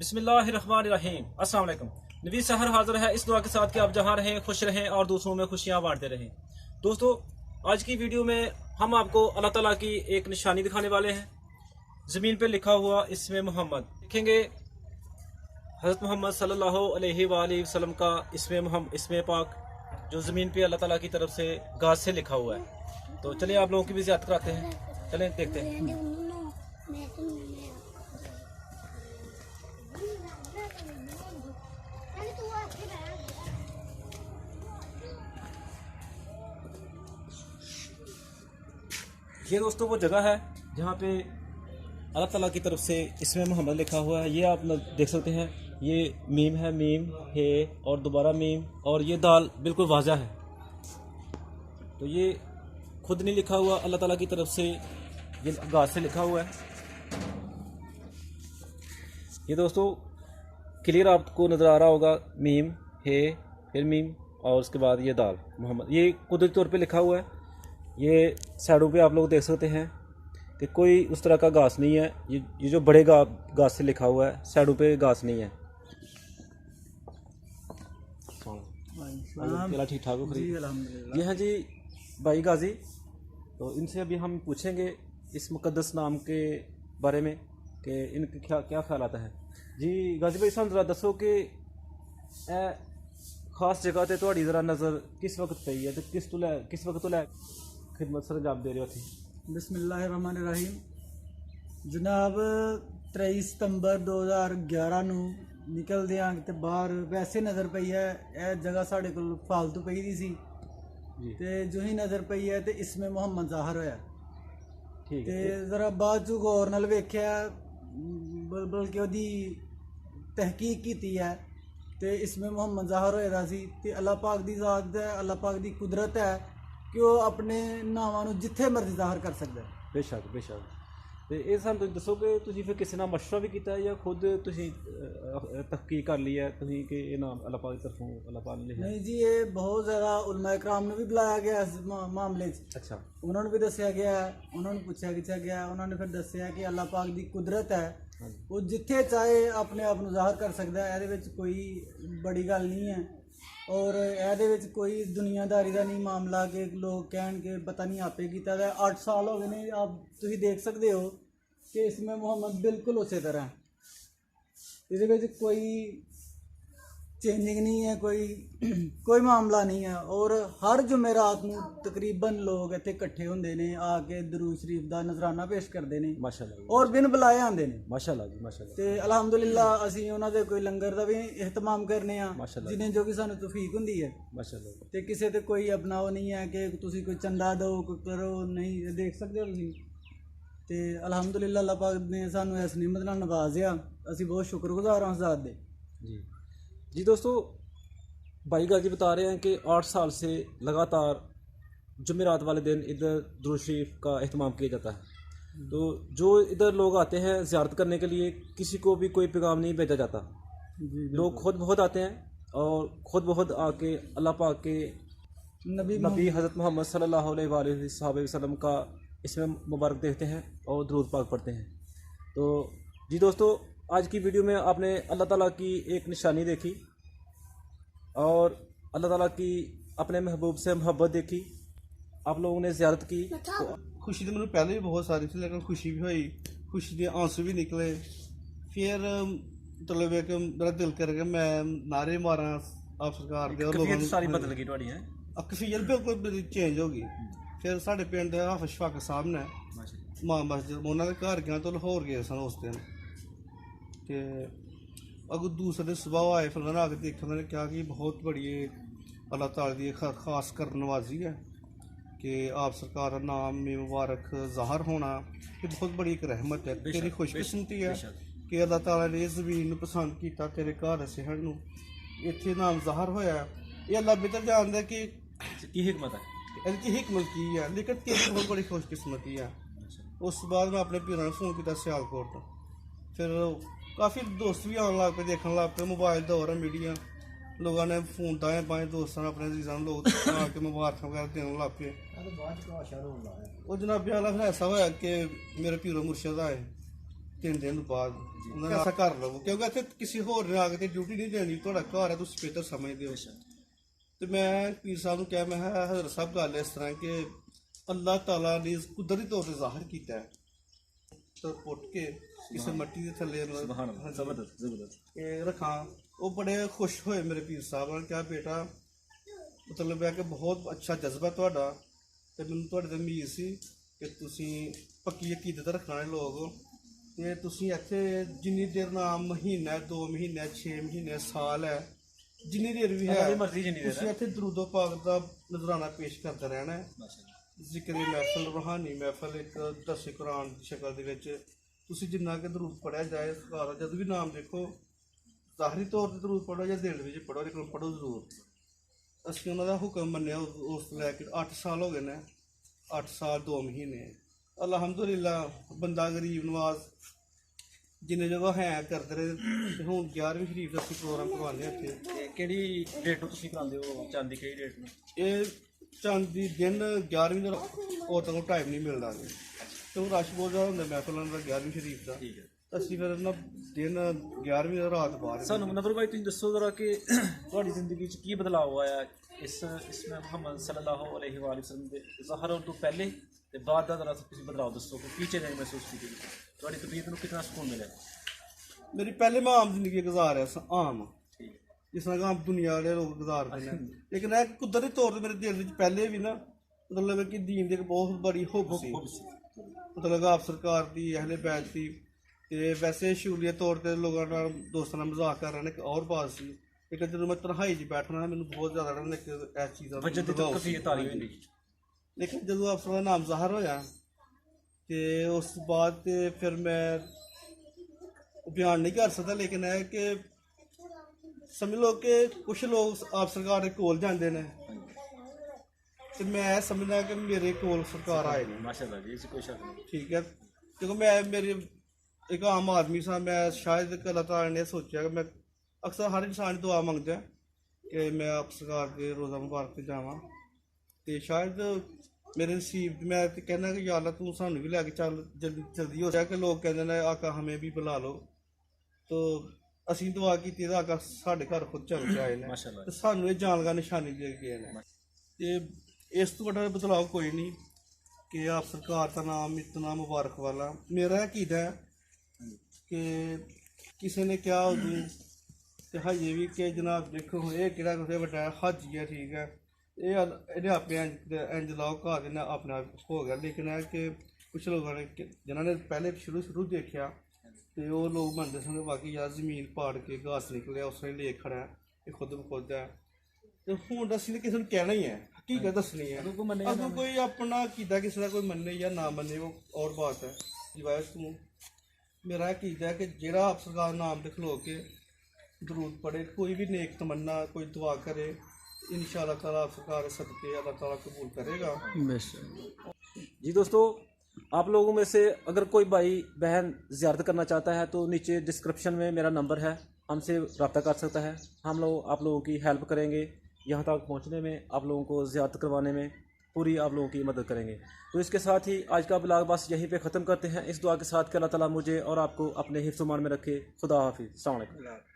बिस्मिल्लाहिर्रहमानिर्रहीम। अस्सलाम वालेकुम। नबी सहर हाजिर है इस दुआ के साथ कि आप जहाँ रहें खुश रहें और दूसरों में खुशियाँ बांटते रहें। दोस्तों, आज की वीडियो में हम आपको अल्लाह ताला की एक निशानी दिखाने वाले हैं। ज़मीन पे लिखा हुआ इसमें मोहम्मद देखेंगे। हज़रत मोहम्मद सल्लल्लाहु अलैहि वसल्लम का इसमें पाक जो ज़मीन पे अल्लाह ताला की तरफ से गाज से लिखा हुआ है। तो चलिए आप लोगों की भी ज़ियारत कराते हैं, चलें देखते हैं। ये दोस्तों वो जगह है जहाँ पे अल्लाह ताला की तरफ से इसमें मोहम्मद लिखा हुआ है। ये आप देख सकते हैं, ये मीम है, मीम है और दोबारा मीम, और ये दाल बिल्कुल वाज़ा है। तो ये खुद नहीं लिखा हुआ, अल्लाह ताला की तरफ से ये गाज से लिखा हुआ है। ये दोस्तों क्लियर आपको नज़र आ रहा होगा, मीम है फिर मीम और उसके बाद ये दाल मोहम्मद, ये कुदरती तौर पे लिखा हुआ है। ये साइडों पे आप लोग देख सकते हैं कि कोई उस तरह का घास नहीं है। ये जो बड़े घास से लिखा हुआ है, साइडों पे घास नहीं है। ठीक ठाक हो? ये हैं जी भाई गाजी। तो इनसे अभी हम पूछेंगे इस मुकद्दस नाम के बारे में कि इनके क्या ख्यालात है। जी गाजी भाई, सानू जरा दसो कि खास जगह ते तुहाड़ी जरा नज़र किस वक्त पई है, तो किस वक्त तो लै खिदमत सर अंजाम दे रहे हो थे? बिस्मिल्लाहिर्रहमानिर्रहीम। जनाब 23 सितंबर 2011 ਨੂੰ ਨਿਕਲਦੇ ਆਂ ਤੇ ਬਾਹਰ ਵੈਸੇ ਨਜ਼ਰ ਪਈ ਹੈ। ਇਹ ਜਗ੍ਹਾ ਸਾਡੇ ਕੋਲ ਫਾਲਤੂ ਪਈ ਦੀ ਸੀ ਜੀ, ਤੇ ਜੋ ਹੀ ਨਜ਼ਰ ਪਈ ਹੈ ਤੇ ਇਸਮੇ ਮੁਹੰਮਦ ਜ਼ਾਹਰ ਹੋਇਆ। ਠੀਕ ਤੇ ਹੈ। ਜ਼ਰਾ ਬਾਅਦ ਚ ਗੌਰ ਨਾਲ ਵੇਖਿਆ, ਬਲਕਿ ਉਹਦੀ ਤਹਿਕੀਕ ਕੀਤੀ ਹੈ ਤੇ ਇਸਮੇ ਮੁਹੰਮਦ ਜ਼ਾਹਰ ਹੋਇਆ ਦਾ ਸੀ। ਤੇ ਅੱਲਾਹ ਪਾਕ ਦੀ ਜ਼ਾਤ ਹੈ, ਅੱਲਾਹ ਪਾਕ ਦੀ ਕੁਦਰਤ ਹੈ ਕਿ ਉਹ ਆਪਣੇ ਨਾਵਾਂ ਨੂੰ ਜਿੱਥੇ ਮਰਜ਼ੀ ਜ਼ਾਹਰ ਕਰ ਸਕਦਾ ਹੈ। बेशक बेशक। तो ये सानू दसो कि तुसीं फिर किसी नाल मशवरा भी किया या खुद तुसीं तहकीक कर ली है तुसीं कि ये नाम अल्लाह पाक की तरफों अल्लाह पाक ने लिखा? नहीं जी, ये बहुत ज़्यादा उलमा इकराम ने भी बुलाया गया इस मामले च। अच्छा, उन्होंने भी दसिया गया, उन्होंने पूछा खिंचा गया, उन्होंने फिर दसिया कि अल्लाह पाक की कुदरत है, वो जिथे चाहे अपने आप को ज़ाहिर कर सकता है। ये कोई बड़ी गल नहीं है और ये कोई दुनियादारी का नहीं मामला कि लोग कहन के पता नहीं आपे किया। 8 साल हो गए ने, आप तुम देख सकते हो कि इसमें मोहम्मद बिल्कुल उस तरह ये कोई चेंजिंग नहीं है, कोई मामला नहीं है। और हर जुमेरात में तकरीबन लोग इतने इकट्ठे होंगे ने, आके दरूद शरीफ का नजराना पेश करते हैं माशाअल्लाह और बिन बुलाए आते हैं। माशाअल्लाह जी, माशाअल्लाह। ते अलहमदुलिल्लाह असीं उन्हां दे कोई लंगर का भी एहतमाम करने माशाअल्लाह। जिन्हें जो कि सानू तौफीक हुंदी है। माशाअल्लाह। ते किसी ते कोई अपना वो नहीं है कि तुसीं कोई चंदा दो कोई करो, नहीं देख सकते हो तुसीं। ते अलहमदुलिल्लाह अल्लाह पाक ने सानू इस निमत नाल नवाजिया, असीं बहुत शुक्रगुजार हां उस ज़ात दे। जी जी दोस्तों, भाई गाजी बता रहे हैं कि 8 साल से लगातार जुमेरात वाले दिन इधर दुरूद शरीफ का एहतमाम किया जाता है। तो जो इधर लोग आते हैं ज़ियारत करने के लिए, किसी को भी कोई पैगाम नहीं भेजा जाता। लोग खुद बहुत आते हैं और खुद बहुत आके अल्लाह पाक के नबी हज़रत मोहम्मद सल्लल्लाहु अलैहि वसल्लम का इसमें मुबारक देखते हैं और दुरूद पाक पढ़ते हैं। तो जी दोस्तों, आज की वीडियो में आपने अल्लाह ताला की एक निशानी देखी और अल्लाह ताला की अपने महबूब से मोहब्बत देखी, आप लोगों ने ज़ियारत की। खुशी तो मैंने पहले भी बहुत सारी थी, लेकिन खुशी भी हुई, खुशी के आंसू भी निकले। फिर मतलब एक मेरा दिल कर गया मैं नारे मारा आप सरकार के लोगों सारी बदल गई थोड़ी है, कफियत बिल्कुल चेंज हो गई। फिर साढ़े पिंड हाफिज शफाक साहब ने मां मस्जिद उन्होंने घर गया तो लाहौर गए सन उस दिन। तो अगर दूसरे दिन सुबह आए फिर उन्होंने आके देखा, मैंने कहा कि बहुत बड़ी अल्लाह ताला की खास कर नवाजी है कि आप सरकार का नाम में मुबारक ज़ाहिर होना, ये बहुत बड़ी एक रहमत है। तेरी खुशकिस्मती है कि अल्लाह ताला ने इस ज़मीन पसंद किया, तेरे घर शहर में इतने नाम ज़ाहिर होया। ये अल्लाह बेहतर जानता है कि हिकमत है, इनकी हिकमत की है, लेकिन तेरी बहुत बड़ी खुशकिस्मती है। उस बाद मैं अपने पीर ने फ़ोन किया सियालकोट, फिर काफ़ी दोस्त भी आने लग पे, देखने लग पे। मोबाइल दौर है, मीडिया लोगों ने फोन दाएं बाएं दोस्तों अपने अजीज़ां लोग आके मुबारक वगैरह देने लग पे। और जनाब हाल फिर ऐसा होया कि मेरे पीरो मुर्शद आए 3 ਦਿਨ ਬਾਅਦ ਉਹਨਾਂ ਨੇ ਐਸਾ ਕਰ ਲਵੋ, ਕਿਉਂਕਿ ਇੱਥੇ ਕਿਸੇ ਹੋਰ ਨੇ ਆ ਕੇ ਡਿਊਟੀ ਨਹੀਂ ਦੇਣੀ, ਤੁਹਾਡਾ ਘਰ ਹੈ, ਤੁਸੀਂ ਬਿਹਤਰ ਸਮਝਦੇ ਹੋ। ਤੇ ਮੈਂ ਪੀਰ ਸਾਹਿਬ ਨੂੰ ਕਿਹਾ, ਮੈਂ ਕਿਹਾ ਹਜ਼ਰਤ ਸਾਹਿਬ ਗੱਲ ਇਸ ਤਰ੍ਹਾਂ ਕਿ ਅੱਲਾਹ ਤਾਲਾ ਨੇ ਕੁਦਰਤੀ ਤੌਰ ਤੇ ਜ਼ਾਹਰ ਕੀਤਾ ਹੈ, ਤਾਂ ਪੁੱਟ ਕੇ ਕਿਸੇ ਮਿੱਟੀ ਦੇ ਥੱਲੇ ਇਹ ਰੱਖਾਂ। ਉਹ ਬੜੇ ਖੁਸ਼ ਹੋਏ ਮੇਰੇ ਪੀਰ ਸਾਹਿਬ ਨੇ ਕਿਹਾ, ਬੇਟਾ ਮਤਲਬ ਹੈ ਕਿ ਬਹੁਤ ਅੱਛਾ ਜਜ਼ਬਾ ਤੁਹਾਡਾ, ਤੇ ਮੈਨੂੰ ਤੁਹਾਡੇ ਤੇ ਉਮੀਦ ਸੀ ਕਿ ਤੁਸੀਂ ਪੱਕੀ ਅਕੀਦਤ ਰੱਖਣ ਵਾਲੇ ਲੋਕ ਹੋ, ਤੇ ਤੁਸੀਂ ਇੱਥੇ ਜਿੰਨੀ ਦੇਰ ਨਾਮ ਮਹੀਨਾ 2 ਮਹੀਨੇ 6 ਮਹੀਨੇ ਸਾਲ ਹੈ, ਜਿੰਨੀ ਦੇਰ ਵੀ ਹੈ ਤੁਸੀਂ ਇੱਥੇ ਦਰੂਦੋ ਪਾਕ ਦਾ ਨਜ਼ਰਾਨਾ ਪੇਸ਼ ਕਰਦੇ ਰਹਿਣਾ ਹੈ। ਜ਼ਿਕਰ ਮਹਿਫਲ, ਰੂਹਾਨੀ ਮਹਿਫਲ, ਇੱਕ ਦਰਸ ਕੁਰਾਨ ਦੀ ਸ਼ਕਲ ਦੇ ਵਿੱਚ ਤੁਸੀਂ ਜਿੰਨਾ ਕਿ ਦਰੂਦ ਪੜ੍ਹਿਆ ਜਾਏ, ਸਰਕਾਰ ਜਦੋਂ ਵੀ ਨਾਮ ਦੇਖੋ ਜ਼ਾਹਰੀ ਤੌਰ ਤੇ ਦਰੂਦ ਪੜ੍ਹੋ ਜਾਂ ਦਿਲ ਵਿੱਚ ਪੜ੍ਹੋ, ਲੇਕਿਨ ਪੜ੍ਹੋ ਜ਼ਰੂਰ। ਅਸੀਂ ਉਹਨਾਂ ਦਾ ਹੁਕਮ ਮੰਨਿਆ, ਉਸ ਤੋਂ ਲੈ ਕੇ 8 ਸਾਲ ਹੋ ਗਏ ਨੇ, 8 ਸਾਲ 2 ਮਹੀਨੇ। ਅਲਹਮਦੁਲਿਲਾ ਬੰਦਾ ਗਰੀਬ ਨਵਾਜ਼ ਜਿੰਨੇ ਜਗ੍ਹਾ ਹੈ ਕਰਦੇ ਰਹੇ, ਤੇ ਹੁਣ 11ਵੀਂ ਸ਼ਰੀਫ ਦਾ ਅਸੀਂ ਪ੍ਰੋਗਰਾਮ ਕਰਵਾਉਂਦੇ ਹਾਂ ਇੱਥੇ। ਤੇ ਕਿਹੜੀ ਡੇਟ ਨੂੰ ਤੁਸੀਂ ਕਰਾਉਂਦੇ ਹੋ ਚੰਦ ਦੀ, ਕਿਹੜੀ ਡੇਟ ਨੂੰ? ਇਹ ਚੰਦ ਦੀ ਦਿਨ 11ਵੀਂ ਦਾ ਔਰਤਾਂ ਨੂੰ ਟਾਈਮ ਨਹੀਂ ਮਿਲਦਾ ਜੀ, ਕਿਉਂਕਿ ਰਸ਼ ਬਹੁਤ ਜ਼ਿਆਦਾ ਹੁੰਦਾ ਮਹਿਫਲਾਂ ਦਾ 11ਵੀਂ ਸ਼ਰੀਫ ਦਾ। ਠੀਕ ਹੈ। ਅਸੀਂ ਫਿਰ ਨਾ ਦਿਨ 11ਵੀਂ ਦਾ ਰਾਤ ਬਾਹਰ। ਸਾਨੂੰ ਨਜ਼ਰ ਭਾਈ ਤੁਸੀਂ ਦੱਸੋ ਜ਼ਰਾ ਕਿ ਤੁਹਾਡੀ ਜ਼ਿੰਦਗੀ 'ਚ ਕੀ ਬਦਲਾਅ ਆਇਆ ਇਸमें ਮੁਹੰਮਦ ਸੱਲੱਲਾਹੁ ਅਲੈਹਿ ਵਸੱਲਮ ਦੇ ਜ਼ਾਹਰ ਹੋਣ ਤੋਂ ਪਹਿਲੇ ਤੇ ਬਾਅਦ ਦਾ ਜ਼ਰਾ ਤੁਸੀਂ ਬਦਲਾਅ ਦੱਸੋ ਕਿ ਕੀ ਚੇਂਜ ਮਹਿਸੂਸ ਕੀਤੀ, ਤੁਹਾਡੀ ਤਬੀਅਤ ਨੂੰ ਕਿੰਨਾ ਸਕੂਨ ਮਿਲਿਆ? ਮੇਰੀ ਪਹਿਲੇ ਮੈਂ ਆਮ ਜ਼ਿੰਦਗੀ ਗੁਜ਼ਾਰਿਆ ਸਾਂ, ਆਮ ਜਿਸ ਤਰ੍ਹਾਂ ਆਮ ਦੁਨੀਆ ਵਾਲੇ ਲੋਕ ਗੁਜ਼ਾਰਦੇ ਨੇ, ਲੇਕਿਨ ਇਹ ਕੁਦਰਤੀ ਤੌਰ ਤੇ ਮੇਰੇ ਦਿਲ ਵਿੱਚ ਪਹਿਲੇ ਵੀ ਨਾ ਮਤਲਬ ਕਿ ਦੀਨ ਦੀ ਇੱਕ ਬਹੁਤ ਬੜੀ ਹੁਬ ਸੀ, ਮਤਲਬ ਆਪ ਸਰਕਾਰ ਦੀ, ਅਹਿਲੇ ਬੈਤ ਦੀ। ਤੇ ਵੈਸੇ ਸ਼ੂਲੀਅਤ ਤੌਰ ਤੇ ਲੋਕਾਂ ਨਾਲ, ਦੋਸਤਾਂ ਨਾਲ ਮਜ਼ਾਕ ਕਰ ਰਹੇ ਨੇ, ਇੱਕ ਔਰ ਬਾਤ ਸੀ। ਲੇਕਿਨ ਜਦੋਂ ਮੈਂ ਤਨਹਾਈ 'ਚ ਬੈਠਣਾ ਮੈਨੂੰ ਬਹੁਤ ਜ਼ਿਆਦਾ ਇੱਕ ਇਸ ਚੀਜ਼ ਦਾ, ਲੇਕਿਨ ਜਦੋਂ ਆਪ ਦਾ ਨਾਮ ਜ਼ਾਹਰ ਹੋਇਆ ਤੇ ਉਸ ਤੋਂ ਬਾਅਦ ਤੇ ਫਿਰ ਮੈਂ ਬਿਆਨ ਨਹੀਂ ਕਰ ਸਕਦਾ, ਲੇਕਿਨ ਇਹ ਕਿ ਸਮਝ ਲਓ ਕਿ ਕੁਛ ਲੋਕ ਆਪ ਸਰਕਾਰ ਦੇ ਕੋਲ ਜਾਂਦੇ ਨੇ ਤੇ ਮੈਂ ਸਮਝਦਾ ਕਿ ਮੇਰੇ ਕੋਲ ਸਰਕਾਰ ਆਏ ਨੇ। ਮਾਸ਼ਾਅੱਲਾ ਜੀ, ਇਸ ਕੋਈ ਸ਼ੱਕ ਨਹੀਂ। ਠੀਕ ਹੈ, ਕਿਉਂਕਿ ਮੈਂ ਮੇਰੇ ਇੱਕ ਆਮ ਆਦਮੀ ਸਾਂ, ਮੈਂ ਸ਼ਾਇਦ ਅੱਲਾਹ ਤਾਲਾ ਨੇ ਸੋਚਿਆ ਕਿ ਮੈਂ ਅਕਸਰ ਹਰ ਇਨਸਾਨ ਦੀ ਦੁਆ ਮੰਗਦਾ ਕਿ ਮੈਂ ਆਪ ਸਰਕਾਰ ਦੇ ਰੋਜ਼ਾ ਮੁਬਾਰਕ 'ਤੇ ਜਾਵਾਂ, ਤੇ ਸ਼ਾਇਦ ਮੇਰੇ ਨਸੀਬ, ਮੈਂ ਤੇ ਕਹਿੰਦਾ ਕਿ ਯਾ ਅੱਲਾ ਤੂੰ ਸਾਨੂੰ ਵੀ ਲੈ ਕੇ ਚੱਲ, ਜਲਦੀ ਹੋ ਜਾਏ। ਕਿ ਲੋਕ ਕਹਿੰਦੇ ਨੇ ਆਕਾ ਹਮੇ ਵੀ ਬੁਲਾ ਲਓ, ਤਾਂ ਅਸੀਂ ਦੁਆ ਕੀਤੀ ਤਾਂ ਆਕਾ ਸਾਡੇ ਘਰ ਖੁਦ ਚੱਲ ਕੇ ਆਏ ਨੇ ਤੇ ਸਾਨੂੰ ਇਹ ਜਾਣਗਾ ਨਿਸ਼ਾਨੀ ਦੇ ਗਏ ਨੇ। ਤੇ ਇਸ ਤੋਂ ਵੱਡਾ ਬਦਲਾਅ ਕੋਈ ਨਹੀਂ ਕਿ ਆਪ ਸਰਕਾਰ ਦਾ ਨਾਮ ਇਤਨਾ ਮੁਬਾਰਕ ਵਾਲਾ। ਮੇਰਾ ਅਕੀਦਾ ਹੈ ਕਿ ਕਿਸੇ ਨੇ ਕਿਹਾ ਉਦੋਂ ਤੇ ਹਜੇ ਵੀ ਕਿ ਜਨਾਬ ਦੇਖੋ ਇਹ ਕਿਹੜਾ ਕਿਸੇ ਵੱਡਾ ਹਾਜੀ ਹੈ, ਠੀਕ ਹੈ, ਇਹਨੇ ਆਪਣੇ ਇੰਜ ਲਾਓ ਘਰ ਇਹਨਾਂ ਆਪਣਾ ਹੋ ਗਿਆ। ਲੇਕਿਨ ਹੈ ਕਿ ਕੁਛ ਲੋਕਾਂ ਨੇ ਜਿਨ੍ਹਾਂ ਨੇ ਪਹਿਲੇ ਸ਼ੁਰੂ ਦੇਖਿਆ ਤੇ ਉਹ ਲੋਕ ਮੰਨਦੇ ਸਨ ਬਾਕੀ ਯਾਰ ਜ਼ਮੀਨ ਪਾੜ ਕੇ ਘਾਸ ਨਿਕਲਿਆ, ਉਸ ਨੇ ਲੇਖ ਖੜਾ ਇਹ ਖੁਦ ਬਖੁਦ ਹੈ। ਤੇ ਹੁਣ ਅਸੀਂ ਕਿਸੇ ਨੂੰ ਕਹਿਣਾ ਹੀ ਹੈ, ਹਕੀਕਤ ਦੱਸਣੀ ਹੈ। ਅਗਰ ਕੋਈ ਆਪਣਾ ਕੀਤਾ ਕਿਸੇ ਦਾ ਕੋਈ ਮੰਨੇ ਜਾਂ ਨਾ ਮੰਨੇ ਉਹ ਔਰ ਬਾਤ ਹੈ। ਜਿਵੇਂ ਤੂੰ ਮੇਰਾ ਅਕੀਦਾ ਹੈ ਕਿ ਜਿਹੜਾ ਆਪ ਸਰਕਾਰ ਨਾਮ ਤੇ ਖਲੋ ਕੇ ਦਰੂਦ पढ़े, कोई भी नेक तमन्ना, कोई दुआ करे, इंशाअल्लाह ताला सरकार सदके अल्लाह ताला कबूल करेगा। जी दोस्तों, आप लोगों में से अगर कोई भाई बहन ज़ियारत करना चाहता है तो नीचे डिस्क्रिप्शन में मेरा नंबर है, हमसे रब्ता कर सकता है। हम लोग आप लोगों की हेल्प करेंगे, यहाँ तक पहुँचने में, आप लोगों को ज़ियारत करवाने में पूरी आप लोगों की मदद करेंगे। तो इसके साथ ही आज का ब्लॉग बस यहीं पे ख़त्म करते हैं, इस दुआ के साथ कि अल्लाह ताला मुझे और आपको अपने हिफ्ज़-ओ-मान में रखे। खुदा हाफिज़, अस्सलाम वालेकुम।